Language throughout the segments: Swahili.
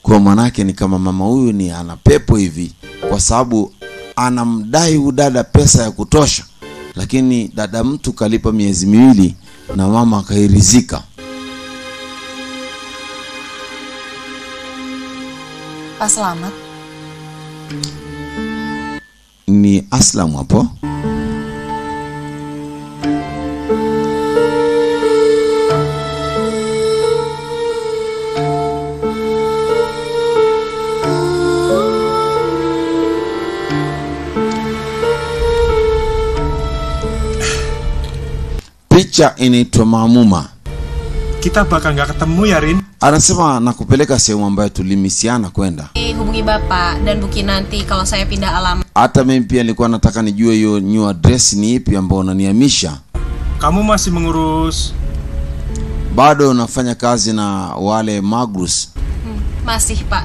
Kwa manake ni kama mama huyu ni ana pepo hivi, kwa sababu anamdai udada pesa ya kutosha, lakini dada mtu kalipa miezi 2 na mama akairizika. Pak Slamet. Ni Aslam hapo. Picha inaitwa Maamuma. Kita bakal nggak ketemu ya, Rin? Anasema nakupeleka sehemu ambayo tulimisiana kwenda. Hubungi Bapak dan Bu Kinanti kalau saya pindah alamat. Hata mimi pia nilikuwa nataka nijue hiyo new address ni ipi ambayo unanihamisha. Kamu masih mengurus? Bado unafanya kazi na wale Magrus? Masih, Pak.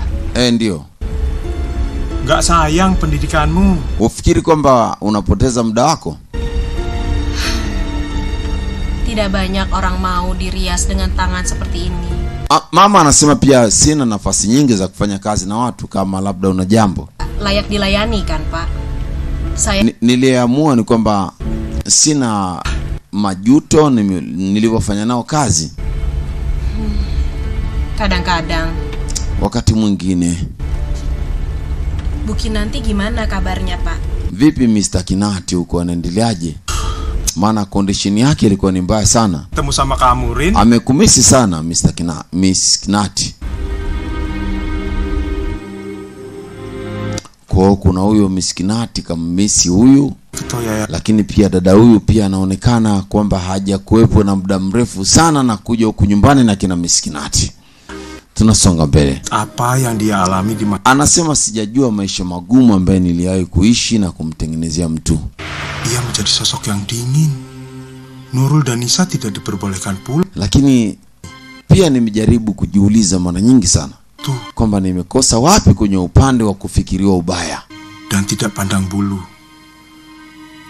Ndio. Nggak sayang pendidikanmu? Ufikiri kwamba unapoteza muda wako? Tidak banyak orang mau dirias dengan tangan seperti ini. Mama anasema pia sina nafasi nyingi za kufanya kazi na watu, kama labda una jambo. Layak dilayani kan, Pak? Saya niliamua ni kwamba sina majuto nilivyofanya nao kazi. Kadang-kadang. Wakati mwingine. Bu Kinanti gimana kabarnya, Pak? Vipi Mr. Kinati huko, anaendeleaje? Maana condition yake ilikuwa ni mbaya sana. Temu sama kamu, Rin. Amekumisi sana Miss Kinati. Kwa kuna huyo Miss Kinati kamisi huyu. Lakini pia dada huyu pia anaonekana kwamba hajakuwepo na muda mrefu sana na kuja huku nyumbani na kina Miss Kinati. Tunasonga mbele. Apa yang dia alami di Anasema sijajua maisha magumu ambayo niliwahi kuishi na kumtengenezea mtu. Ia menjadi sosok yang dingin. Nurul dan Nisa tidak diperbolehkan pulang. Lakini pia nimejaribu kujiuliza mara nyingi sana kwamba nimekosa wapi kwenye upande wa kufikiriwa ubaya. Dan tidak pandang bulu.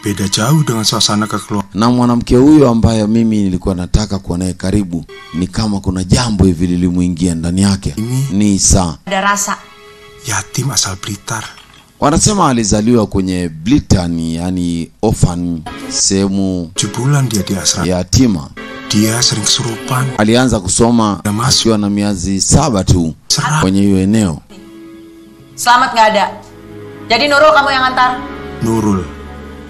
Beda jauh dengan suasana kekeluargaan. Na mwanamke huyo ambaye mimi nilikuwa nataka kuwa naye karibu, ni kama kuna jambo hivi lilimuingia ndani yake. Nisa. Ada rasa. Yatim asal Blitar. Wanasema alizaliwa kwenye Blitar, yani orphan, sehemu 7 bulan dia di asrama. Yatima. Dia sering kesurupan. Alianza kusoma akiwa na miezi 7 tu kwenye hiyo eneo. Slamet nggak ada. Jadi Nurul kamu yang antar. Nurul,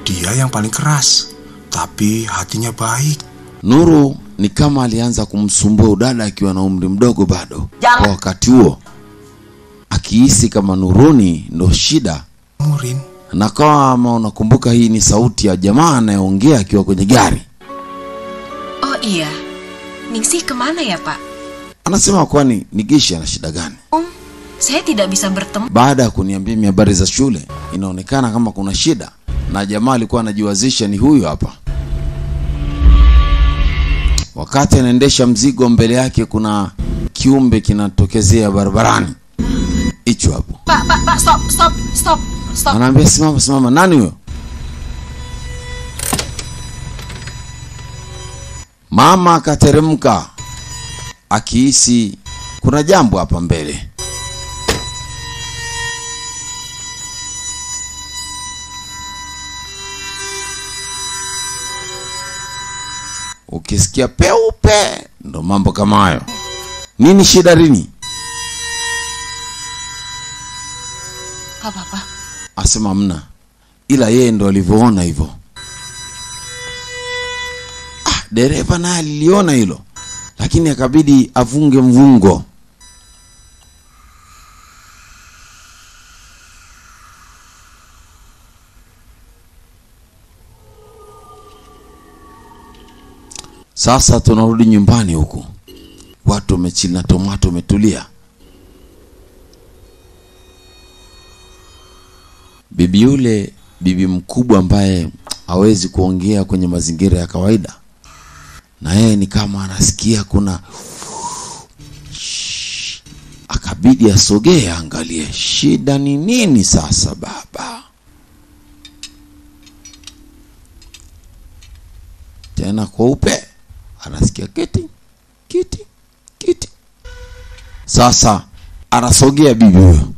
dia yang paling keras, tapi hatinya baik. Nuru ni kama alianza kumsumbua udada akiwa na umri mdogo bado. Kwa wakati huo akihisi kama Nuruni ndo shida. Murin. Na kama unakumbuka, hii ni sauti ya jamaa anayeongea akiwa kwenye gari. Oh iya. Ningsih kemana ya, Pak? Anasema kwani Nigishi ana shida gani? Saya tidak bisa bertemu. Baada ya kuniambia habari za shule, inaonekana kama kuna shida. Na jamaa alikuwa anajiwazisha ni huyu hapa. Wakati anaendesha mzigo, mbele yake kuna kiumbe kinatokezea barabarani. Hicho hapo. Pak, stop. Anaambia simama. Nani huyo? Mama akateremka akihisi kuna jambo hapa mbele. Ukisikia peupe ndo mambo kama hayo. Nini shida Rini? Apa? Asema mna. Ila yeye ndo alivyoona hivyo. Dereva naye aliona hilo, lakini akabidi avunge mvungo. Sasa tunarudi nyumbani huku. Watu wamechili na tomato umetulia. Bibi yule, bibi mkubwa ambaye hawezi kuongea kwenye mazingira ya kawaida, na yeye ni kama anasikia kuna akabidi asogee angalie shida ni nini sasa baba. Tena kweupe anasikia kiti. Sasa Anasogea bibi huyo.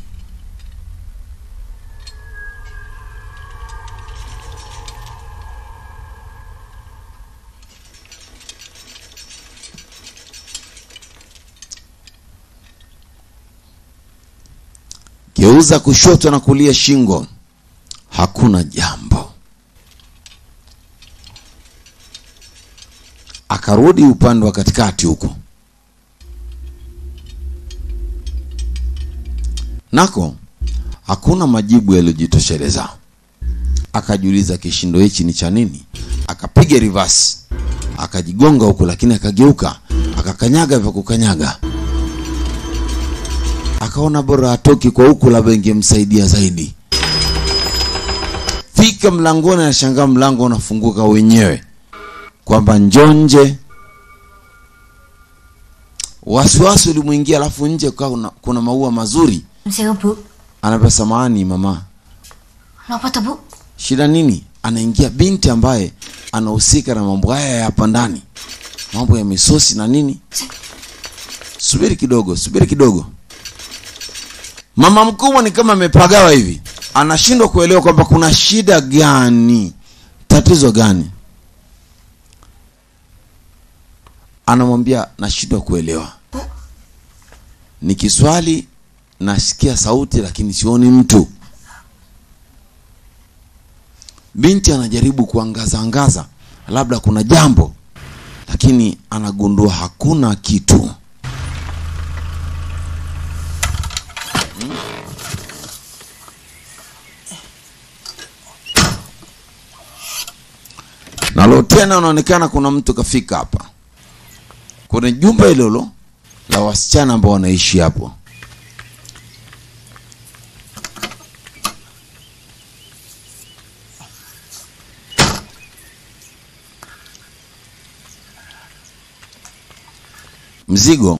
Geuza kushoto na kulia shingo. Hakuna jambo. Akarudi upande wa katikati huko. Nako hakuna majibu yaliyojitosheleza. Akajiuliza kishindo hichi ni cha nini? Akapiga reverse. Akajigonga huko, lakini akageuka, akakanyaga vya kukanyaga. Akaona bora atoki kwa huko, labda ingemsaidia zaidi. Fika mlangoni, anashangaa mlango unafunguka wenyewe, kwamba njonje. Wasiwasi ulimuingia, alafu nje kuna maua mazuri. Anambia, samahani mama. Shida nini? Anaingia binti ambaye anahusika na mambo haya ya hapa ndani, mambo ya misosi na nini. Subiri kidogo. Mama mkubwa ni kama amepagawa hivi. Anashindwa kuelewa kwamba kuna shida gani, tatizo gani. Anamwambia, nashindwa kuelewa. Nikiswali nasikia sauti lakini sioni mtu. Binti anajaribu kuangaza labda kuna jambo, lakini anagundua hakuna kitu. Nalo tena unaonekana kuna mtu kafika hapa. Kuna jumba hilo la wasichana ambao wanaishi hapo. Mzigo